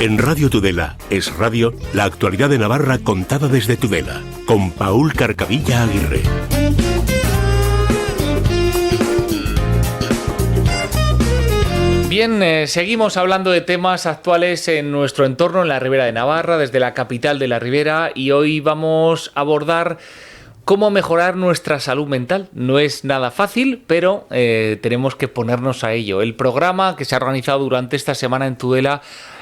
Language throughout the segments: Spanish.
En Radio Tudela es radio, la actualidad de Navarra contada desde Tudela, con Paul Carcavilla Aguirre. Bien, seguimos hablando de temas actuales en nuestro entorno, en la Ribera de Navarra, desde la capital de la Ribera, y hoy vamos a abordar cómo mejorar nuestra salud mental. No es nada fácil, pero tenemos que ponernos a ello. El programa que se ha organizado durante esta semana en Tudela,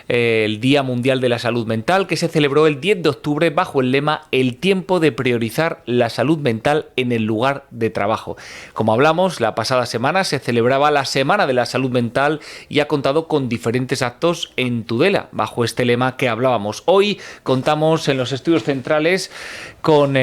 el Día Mundial de la Salud Mental, que se celebró el 10 de octubre bajo el lema "El tiempo de priorizar la salud mental en el lugar de trabajo". Como hablamos, la pasada semana se celebraba la Semana de la Salud Mental y ha contado con diferentes actos en Tudela bajo este lema que hablábamos. Hoy contamos en los estudios centrales con...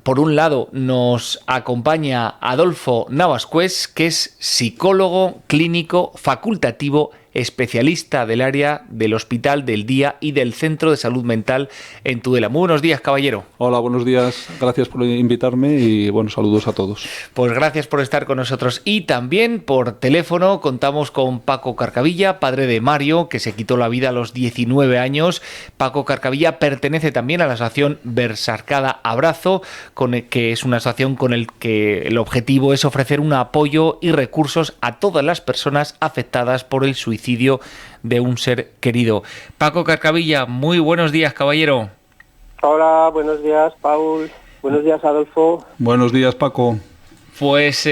Por un lado, nos acompaña Adolfo Navascués, que es psicólogo clínico facultativo, especialista del área del Hospital del Día y del Centro de Salud Mental en Tudela. Muy buenos días, caballero. Hola, buenos días. Gracias por invitarme y buenos saludos a todos. Pues gracias por estar con nosotros. Y también por teléfono contamos con Paco Carcavilla, padre de Mario, que se quitó la vida a los 19 años. Paco Carcavilla pertenece también a la asociación Bersarcada Abrazo, que es una asociación con el que el objetivo es ofrecer un apoyo y recursos a todas las personas afectadas por el suicidio de un ser querido. Paco Carcavilla, muy buenos días, caballero. Hola, buenos días, Paul. Buenos días, Adolfo. Buenos días, Paco. Pues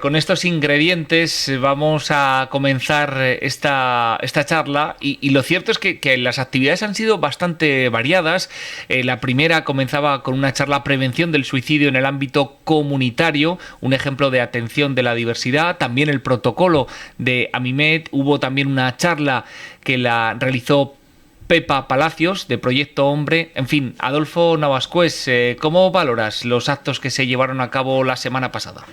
con estos ingredientes vamos a comenzar esta charla y lo cierto es que las actividades han sido bastante variadas. La primera comenzaba con una charla prevención del suicidio en el ámbito comunitario, un ejemplo de atención de la diversidad. También el protocolo de Amimet. Hubo también una charla que la realizó Pepa Palacios, de Proyecto Hombre. En fin, Adolfo Navascués, ¿cómo valoras los actos que se llevaron a cabo la semana pasada?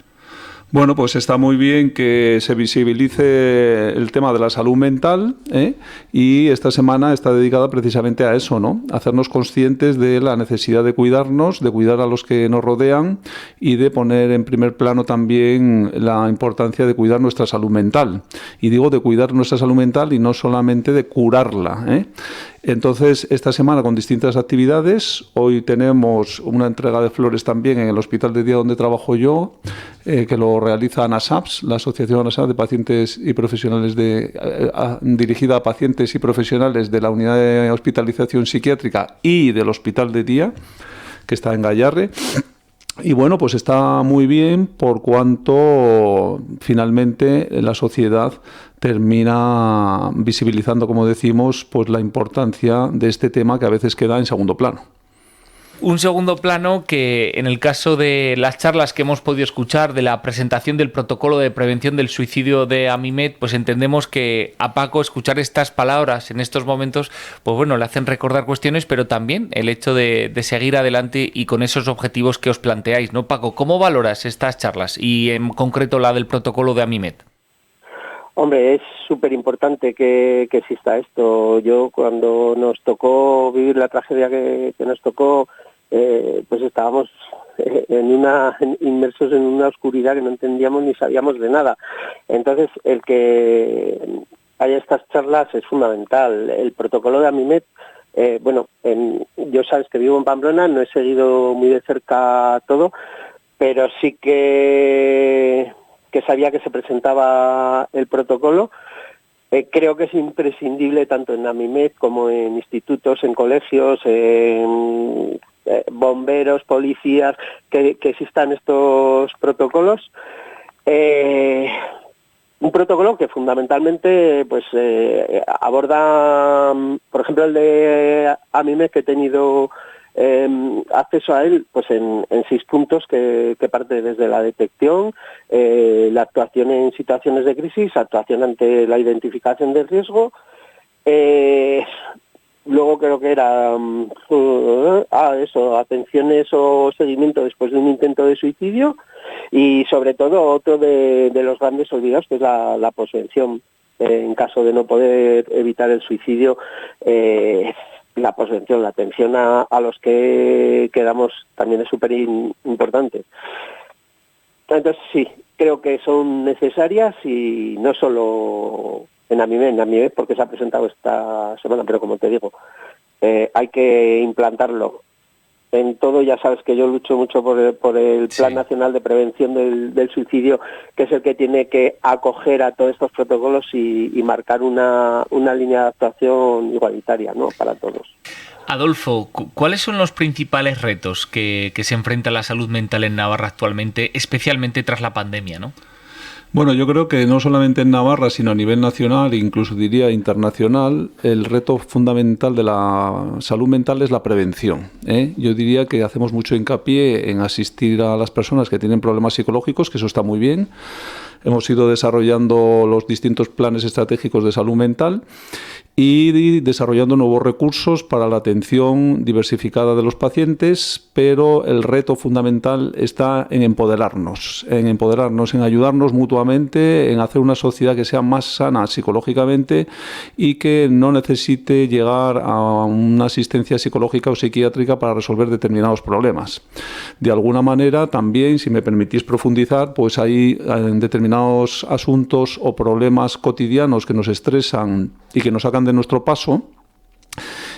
Bueno, pues está muy bien que se visibilice el tema de la salud mental, y esta semana está dedicada precisamente a eso, ¿no? Hacernos conscientes de la necesidad de cuidarnos, de cuidar a los que nos rodean y de poner en primer plano también la importancia de cuidar nuestra salud mental. Y digo de cuidar nuestra salud mental y no solamente de curarla, Entonces, esta semana con distintas actividades. Hoy tenemos una entrega de flores también en el Hospital de Día donde trabajo yo, que lo realiza ANASAPS, la Asociación ANASAPS de Pacientes y Profesionales dirigida a pacientes y profesionales de la Unidad de Hospitalización Psiquiátrica y del Hospital de Día, que está en Gallarre. Y bueno, pues está muy bien por cuanto finalmente la sociedad termina visibilizando, como decimos, pues la importancia de este tema que a veces queda en segundo plano. Un segundo plano que en el caso de las charlas que hemos podido escuchar de la presentación del protocolo de prevención del suicidio de Amimet, pues entendemos que a Paco escuchar estas palabras en estos momentos, pues bueno, le hacen recordar cuestiones, pero también el hecho de seguir adelante y con esos objetivos que os planteáis, ¿no, Paco? ¿Cómo valoras estas charlas y en concreto la del protocolo de Amimet? Hombre, es súper importante que exista esto. Yo cuando nos tocó vivir la tragedia que nos tocó, pues estábamos inmersos en una oscuridad que no entendíamos ni sabíamos de nada. Entonces, el que haya estas charlas es fundamental. El protocolo de Amimet, yo sabes que vivo en Pamplona, no he seguido muy de cerca todo, pero sí que sabía que se presentaba el protocolo. Creo que es imprescindible tanto en Amimet como en institutos, en colegios, en bomberos, policías, que existan estos protocolos. Un protocolo que fundamentalmente pues aborda, por ejemplo, el de Amimet, que he tenido acceso a él, pues en 6 puntos que parte desde la detección, la actuación en situaciones de crisis, actuación ante la identificación del riesgo, luego creo que era atenciones o seguimiento después de un intento de suicidio, y sobre todo otro de los grandes olvidados, que es la posvención. En caso de no poder evitar el suicidio, la posvención, la atención a los que quedamos también es súper importante. Entonces sí, creo que son necesarias, y no solo en AMIMED, porque se ha presentado esta semana, pero como te digo, hay que implantarlo en todo. Ya sabes que yo lucho mucho por el Plan Nacional de Prevención del Suicidio, que es el que tiene que acoger a todos estos protocolos y marcar una línea de actuación igualitaria, ¿no?, para todos. Adolfo, ¿cuáles son los principales retos que se enfrenta la salud mental en Navarra actualmente, especialmente tras la pandemia, ¿no? Bueno, yo creo que no solamente en Navarra, sino a nivel nacional, incluso diría internacional, el reto fundamental de la salud mental es la prevención, ¿eh? Yo diría que hacemos mucho hincapié en asistir a las personas que tienen problemas psicológicos, que eso está muy bien. Hemos ido desarrollando los distintos planes estratégicos de salud mental y desarrollando nuevos recursos para la atención diversificada de los pacientes, pero el reto fundamental está en empoderarnos, en ayudarnos mutuamente, en hacer una sociedad que sea más sana psicológicamente y que no necesite llegar a una asistencia psicológica o psiquiátrica para resolver determinados problemas. De alguna manera, también, si me permitís profundizar, pues hay determinados asuntos o problemas cotidianos que nos estresan y que nos sacan de nuestro paso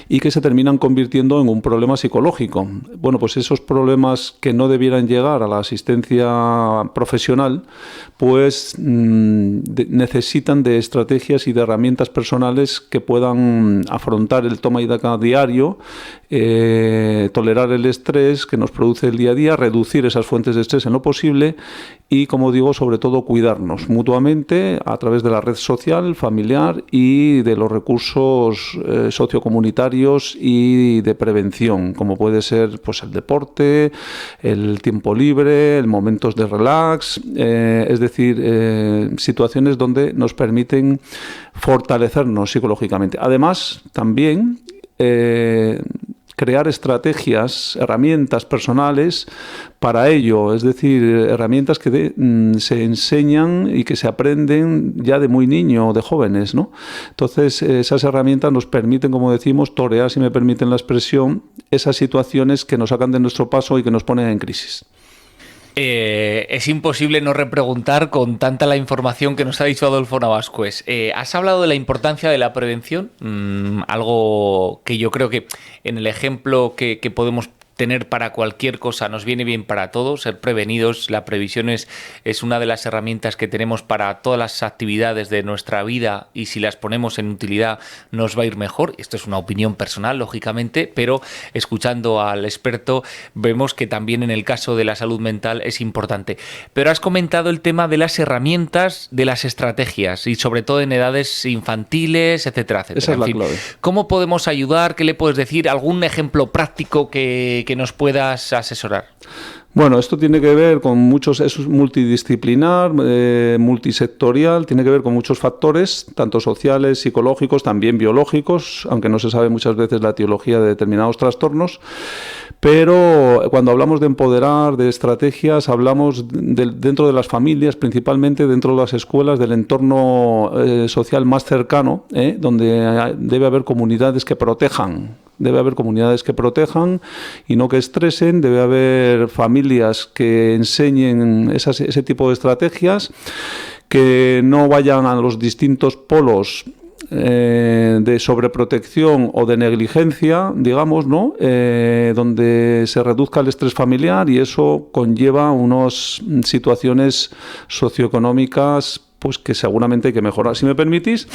y que se terminan convirtiendo en un problema psicológico. Bueno, pues esos problemas que no debieran llegar a la asistencia profesional, pues necesitan de estrategias y de herramientas personales que puedan afrontar el toma y daca diario, tolerar el estrés que nos produce el día a día, reducir esas fuentes de estrés en lo posible y, como digo, sobre todo cuidarnos mutuamente a través de la red social, familiar y de los recursos sociocomunitarios y de prevención, como puede ser pues el deporte, el tiempo libre, el momentos de relax, es decir, situaciones donde nos permiten fortalecernos psicológicamente. Además, también crear estrategias, herramientas personales para ello, es decir, herramientas que se enseñan y que se aprenden ya de muy niño o de jóvenes, ¿no? Entonces, esas herramientas nos permiten, como decimos, torear, si me permiten la expresión, esas situaciones que nos sacan de nuestro paso y que nos ponen en crisis. Es imposible no repreguntar con tanta la información que nos ha dicho Adolfo Navascués. Has hablado de la importancia de la prevención, algo que yo creo que en el ejemplo que podemos tener para cualquier cosa nos viene bien para todos, ser prevenidos. La previsión es una de las herramientas que tenemos para todas las actividades de nuestra vida y si las ponemos en utilidad nos va a ir mejor. Esto es una opinión personal, lógicamente, pero escuchando al experto vemos que también en el caso de la salud mental es importante. Pero has comentado el tema de las herramientas, de las estrategias y sobre todo en edades infantiles, etcétera, etcétera. Esa es la clave. ¿Cómo podemos ayudar? ¿Qué le puedes decir? ¿Algún ejemplo práctico que nos puedas asesorar? Bueno, esto tiene que ver con muchos, es multidisciplinar, multisectorial, tiene que ver con muchos factores, tanto sociales, psicológicos, también biológicos, aunque no se sabe muchas veces la etiología de determinados trastornos. Pero cuando hablamos de empoderar, de estrategias, hablamos dentro de las familias, principalmente dentro de las escuelas, del entorno social más cercano, donde debe haber comunidades que protejan. Debe haber comunidades que protejan y no que estresen, debe haber familias que enseñen ese tipo de estrategias, que no vayan a los distintos polos de sobreprotección o de negligencia, digamos, ¿no? Donde se reduzca el estrés familiar y eso conlleva unas situaciones socioeconómicas pues que seguramente hay que mejorar. Si me permitís,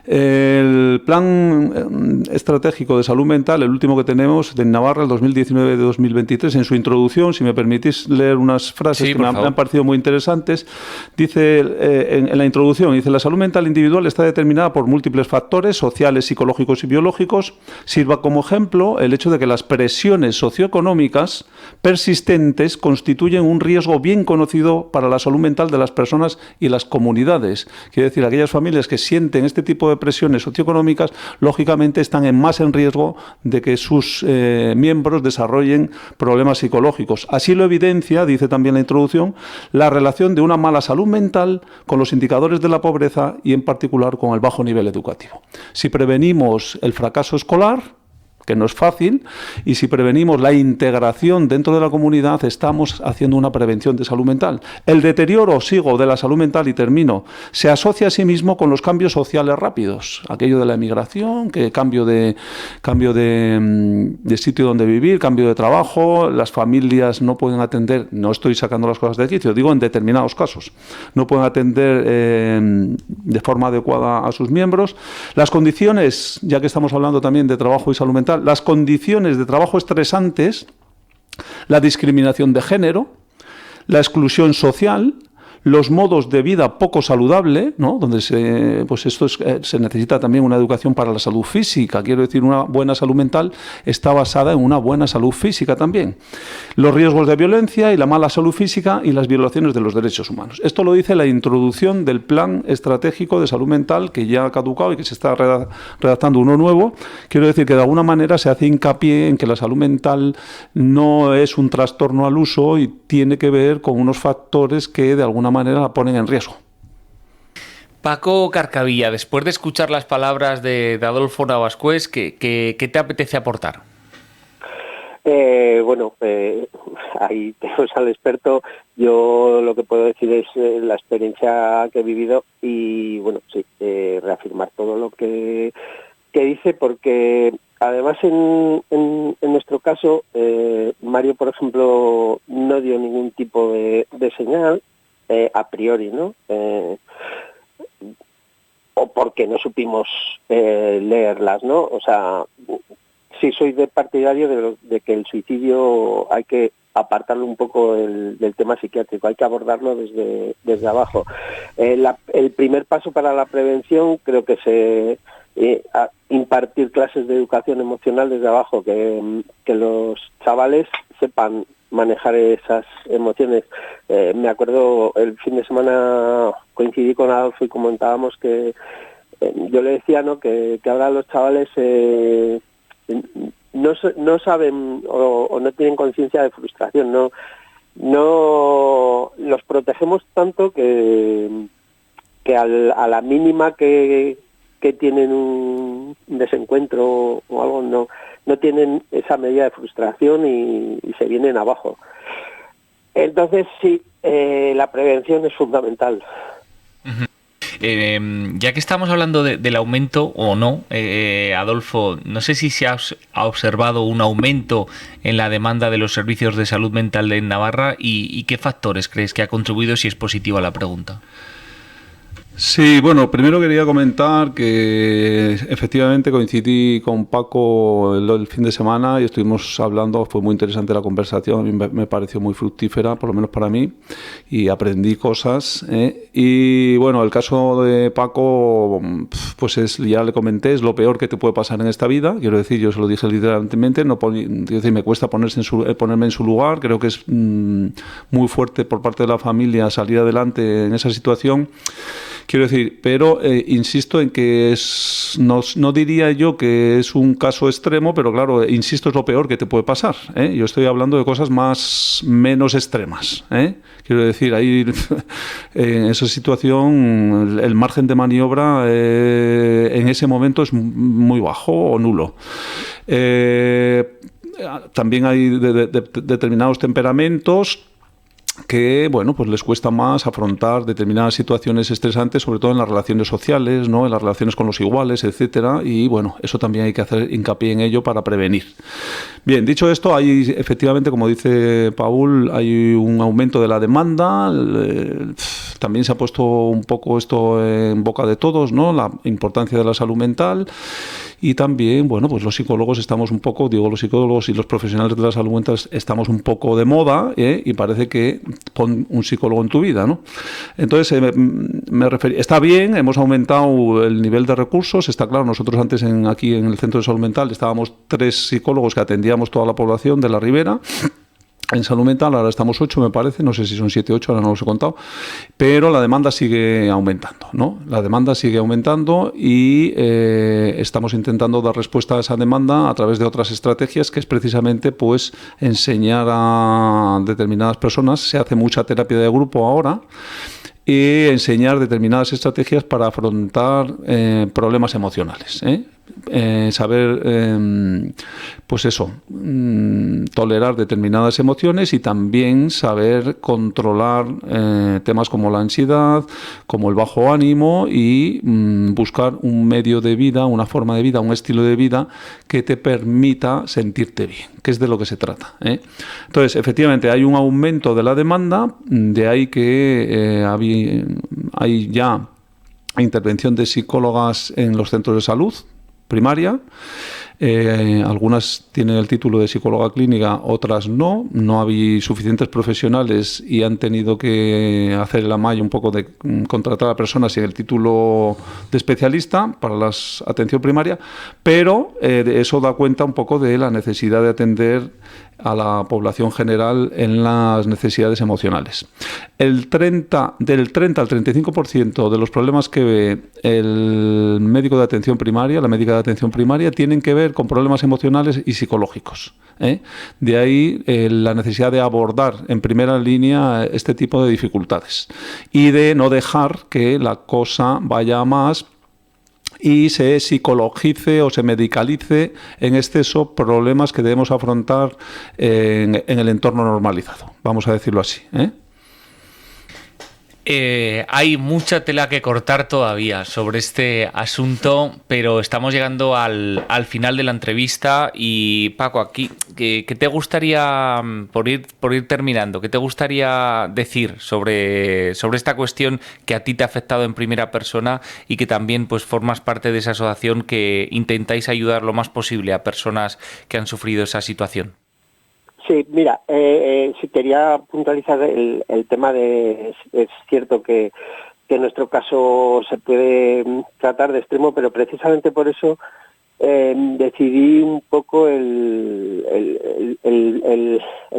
el plan estratégico de salud mental, el último que tenemos de Navarra, el 2019-2023, en su introducción, si me permitís leer unas frases que me han parecido muy interesantes, dice en la introducción, dice: la salud mental individual está determinada por múltiples factores sociales, psicológicos y biológicos. Sirva como ejemplo el hecho de que las presiones socioeconómicas persistentes constituyen un riesgo bien conocido para la salud mental de las personas y las comunidades. Quiere decir, aquellas familias que sienten este tipo de presiones socioeconómicas, lógicamente están más en riesgo de que sus miembros desarrollen problemas psicológicos. Así lo evidencia, dice también la introducción, la relación de una mala salud mental con los indicadores de la pobreza y en particular con el bajo nivel educativo. Si prevenimos el fracaso escolar, que no es fácil, y si prevenimos la integración dentro de la comunidad, estamos haciendo una prevención de salud mental. El deterioro, sigo, de la salud mental, y termino, se asocia a sí mismo con los cambios sociales rápidos, aquello de la emigración, que cambio de sitio donde vivir, cambio de trabajo, las familias no pueden atender, no estoy sacando las cosas de quicio, digo en determinados casos, no pueden atender de forma adecuada a sus miembros. Las condiciones, ya que estamos hablando también de trabajo y salud mental, las condiciones de trabajo estresantes, la discriminación de género, la exclusión social, los modos de vida poco saludable, ¿no? Donde se necesita también una educación para la salud física. Quiero decir, una buena salud mental está basada en una buena salud física también. Los riesgos de violencia y la mala salud física y las violaciones de los derechos humanos. Esto lo dice la introducción del Plan Estratégico de Salud Mental, que ya ha caducado y que se está redactando uno nuevo. Quiero decir que de alguna manera se hace hincapié en que la salud mental no es un trastorno al uso y tiene que ver con unos factores que de alguna manera la ponen en riesgo. Paco Carcavilla, después de escuchar las palabras de Adolfo Navascués, ¿qué te apetece aportar? Ahí tenemos al experto. Yo lo que puedo decir es la experiencia que he vivido y, reafirmar todo lo que dice, porque además en nuestro caso, Mario, por ejemplo, no dio ningún tipo de señal a priori, ¿no? O porque no supimos leerlas, ¿no? O sea, sí soy partidario de que el suicidio hay que apartarlo un poco del tema psiquiátrico, hay que abordarlo desde abajo. El primer paso para la prevención creo que es impartir clases de educación emocional desde abajo, que los chavales sepan manejar esas emociones. Me acuerdo, el fin de semana coincidí con Adolfo y comentábamos que yo le decía, ¿no?, que ahora los chavales no saben o no tienen conciencia de frustración, no los protegemos tanto que a la mínima que tienen un desencuentro o algo, no tienen esa medida de frustración y se vienen abajo. Entonces sí, la prevención es fundamental. Ya que estamos hablando del aumento o no, Adolfo, no sé si se ha observado un aumento en la demanda de los servicios de salud mental en Navarra y qué factores crees que ha contribuido, si es positiva la pregunta. Sí, bueno, primero quería comentar que efectivamente coincidí con Paco el fin de semana y estuvimos hablando, fue muy interesante la conversación, a mí me pareció muy fructífera, por lo menos para mí, y aprendí cosas. Y bueno, el caso de Paco, pues ya le comenté, es lo peor que te puede pasar en esta vida, quiero decir, yo se lo dije literalmente, me cuesta ponerme en su lugar, creo que es muy fuerte por parte de la familia salir adelante en esa situación. Quiero decir, pero insisto en que no diría yo que es un caso extremo, pero claro, insisto, es lo peor que te puede pasar. Yo estoy hablando de cosas menos extremas. Quiero decir, ahí en esa situación el margen de maniobra en ese momento es muy bajo o nulo. También hay determinados temperamentos que, bueno, pues les cuesta más afrontar determinadas situaciones estresantes, sobre todo en las relaciones sociales, ¿no?, en las relaciones con los iguales, etcétera, y bueno, eso también hay que hacer hincapié en ello para prevenir. Bien, dicho esto, hay efectivamente, como dice Paul, hay un aumento de la demanda, también se ha puesto un poco esto en boca de todos, ¿no?, la importancia de la salud mental. Y también, bueno, pues los psicólogos estamos un poco, los psicólogos y los profesionales de la salud mental estamos un poco de moda, y parece que pon un psicólogo en tu vida, ¿no? Entonces, me refería, está bien, hemos aumentado el nivel de recursos, está claro, nosotros antes aquí en el Centro de Salud Mental estábamos 3 psicólogos que atendíamos toda la población de la Ribera. En salud mental ahora estamos 8, me parece, no sé si son 7 o 8, ahora no los he contado, pero la demanda sigue aumentando, ¿no? La demanda sigue aumentando y estamos intentando dar respuesta a esa demanda a través de otras estrategias, que es precisamente pues enseñar a determinadas personas. Se hace mucha terapia de grupo ahora, y enseñar determinadas estrategias para afrontar problemas emocionales, saber, pues eso, tolerar determinadas emociones y también saber controlar temas como la ansiedad, como el bajo ánimo y buscar un medio de vida, una forma de vida, un estilo de vida que te permita sentirte bien, que es de lo que se trata, ¿eh? Entonces, efectivamente, hay un aumento de la demanda, de ahí que hay ya intervención de psicólogas en los centros de salud primaria. Algunas tienen el título de psicóloga clínica, otras no. No había suficientes profesionales y han tenido que hacer el amaño un poco de contratar a personas sin el título de especialista para la atención primaria, pero eso da cuenta un poco de la necesidad de atender a la población general en las necesidades emocionales. Del 30 al 35% de los problemas que ve el médico de atención primaria, la médica de atención primaria, tienen que ver con problemas emocionales y psicológicos, ¿eh? De ahí la necesidad de abordar en primera línea este tipo de dificultades y de no dejar que la cosa vaya a más y se psicologice o se medicalice en exceso problemas que debemos afrontar en el entorno normalizado, vamos a decirlo así, ¿eh? Hay mucha tela que cortar todavía sobre este asunto, pero estamos llegando al final de la entrevista y Paco, aquí, ¿qué te gustaría, por ir terminando, qué te gustaría decir sobre esta cuestión que a ti te ha afectado en primera persona y que también pues formas parte de esa asociación que intentáis ayudar lo más posible a personas que han sufrido esa situación? Sí, mira, sí quería puntualizar el tema de, es cierto que en nuestro caso se puede tratar de extremo, pero precisamente por eso decidí un poco el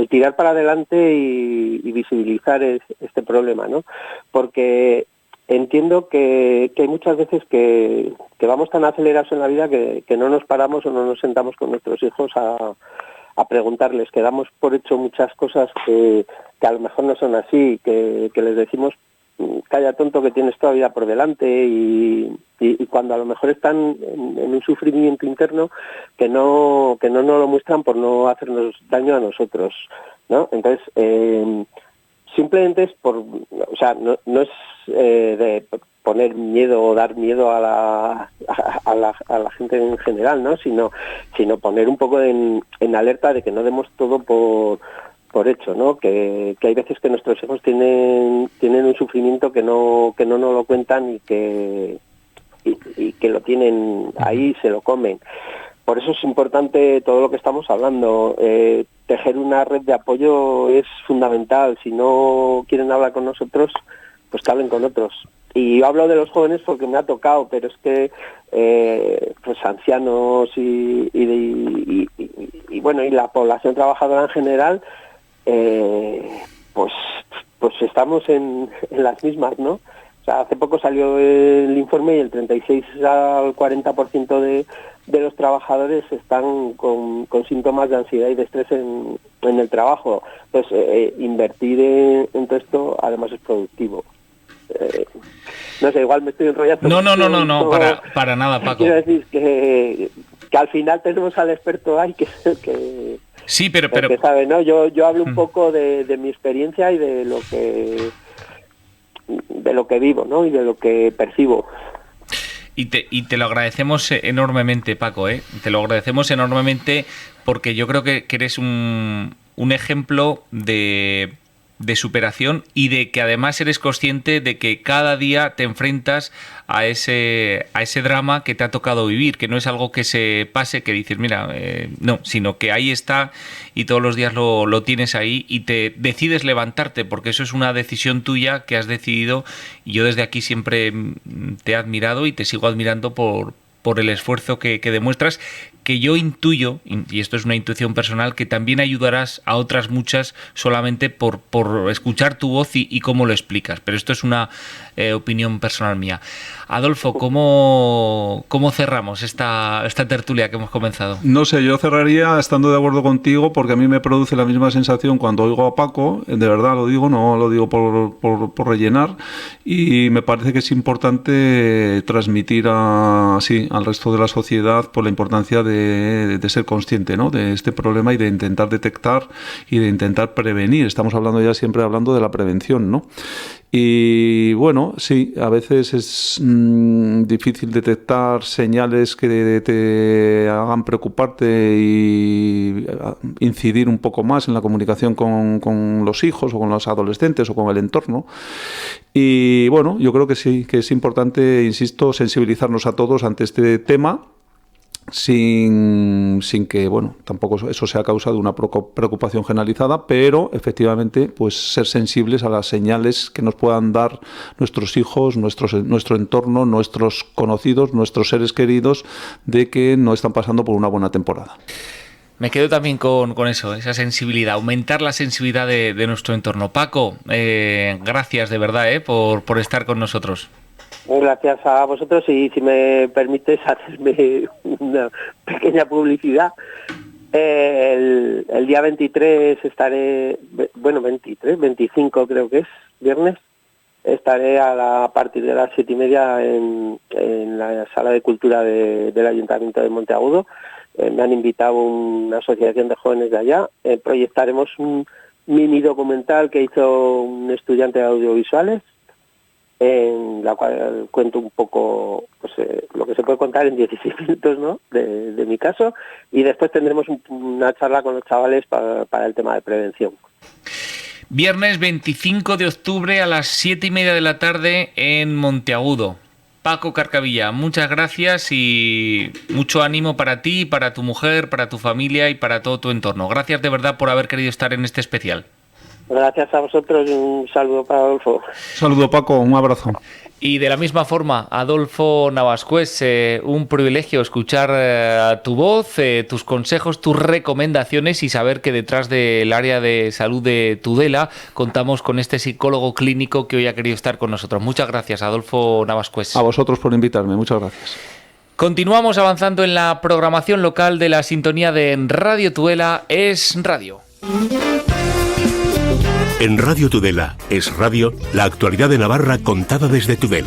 tirar para adelante y visibilizar este problema, ¿no? Porque entiendo que hay muchas veces que vamos tan acelerados en la vida que no nos paramos o no nos sentamos con nuestros hijos a preguntarles, que damos por hecho muchas cosas que a lo mejor no son así, que les decimos, calla tonto que tienes toda vida por delante y cuando a lo mejor están en un sufrimiento interno que no nos lo muestran por no hacernos daño a nosotros, ¿no? Entonces, simplemente es o sea, no es de poner miedo o dar miedo a la gente en general, ¿no? Sino poner un poco en alerta de que no demos todo por hecho, ¿no? Que hay veces que nuestros hijos tienen un sufrimiento que no nos lo cuentan y que lo tienen ahí, se lo comen. Por eso es importante todo lo que estamos hablando. Tejer una red de apoyo es fundamental. Si no quieren hablar con nosotros, pues que hablen con otros. Y yo hablo de los jóvenes porque me ha tocado, pero es que pues ancianos y bueno, y la población trabajadora en general, pues estamos en las mismas, ¿no? O sea, hace poco salió el informe y el 36 al 40% de los trabajadores están con síntomas de ansiedad y de estrés en el trabajo. Entonces, invertir en todo esto además es productivo. No sé, igual me estoy enrollando. No, para nada, Paco. Quiero decir que al final tenemos al experto ahí que sí, pero que sabe, ¿no? Yo hablo un poco de mi experiencia y de lo que vivo, ¿no? Y de lo que percibo. Y te lo agradecemos enormemente, Paco, ¿eh? Te lo agradecemos enormemente porque yo creo que eres un ejemplo de superación y de que además eres consciente de que cada día te enfrentas a ese drama que te ha tocado vivir, que no es algo que se pase, que dices, mira, no, sino que ahí está y todos los días lo tienes ahí y te decides levantarte, porque eso es una decisión tuya que has decidido y yo desde aquí siempre te he admirado y te sigo admirando por el esfuerzo que demuestras, que yo intuyo, y esto es una intuición personal, que también ayudarás a otras muchas solamente por escuchar tu voz y cómo lo explicas. Pero esto es una opinión personal mía. Adolfo, ¿cómo cerramos esta tertulia que hemos comenzado? No sé, yo cerraría estando de acuerdo contigo, porque a mí me produce la misma sensación cuando oigo a Paco, de verdad lo digo, no lo digo por rellenar, y me parece que es importante transmitir al resto de la sociedad por la importancia de ser consciente, ¿no?, de este problema y de intentar detectar y de intentar prevenir. Estamos siempre hablando de la prevención, ¿no? Y bueno, sí, a veces es difícil detectar señales que te hagan preocuparte y incidir un poco más en la comunicación con los hijos o con los adolescentes o con el entorno. Y bueno, yo creo que sí, que es importante, insisto, sensibilizarnos a todos ante este tema, sin que, bueno, tampoco eso sea causa de una preocupación generalizada, pero efectivamente pues ser sensibles a las señales que nos puedan dar nuestros hijos, nuestro entorno, nuestros conocidos, nuestros seres queridos, de que no están pasando por una buena temporada. Me quedo también con eso, esa sensibilidad, aumentar la sensibilidad de nuestro entorno. Paco, gracias de verdad por estar con nosotros. Gracias a vosotros, y si me permites hacerme una pequeña publicidad. El día 23 estaré, 25 creo que es, viernes, estaré a partir de las 7:30 en la Sala de Cultura del Ayuntamiento de Monteagudo. Me han invitado una asociación de jóvenes de allá. Proyectaremos un mini documental que hizo un estudiante de audiovisuales, en la cual cuento un poco pues, lo que se puede contar en 16 minutos, ¿no?, de mi caso, y después tendremos una charla con los chavales para el tema de prevención. Viernes 25 de octubre a las 7:30 de la tarde en Monteagudo. Paco Carcavilla, muchas gracias y mucho ánimo para ti, para tu mujer, para tu familia y para todo tu entorno. Gracias de verdad por haber querido estar en este especial. Gracias a vosotros y un saludo para Adolfo. Un saludo, Paco, un abrazo. Y de la misma forma, Adolfo Navascués, un privilegio escuchar tu voz, tus consejos, tus recomendaciones y saber que detrás del área de salud de Tudela contamos con este psicólogo clínico que hoy ha querido estar con nosotros. Muchas gracias, Adolfo Navascués. A vosotros por invitarme, muchas gracias. Continuamos avanzando en la programación local de la sintonía de Radio Tudela es Radio. En Radio Tudela es Radio, la actualidad de Navarra contada desde Tudela.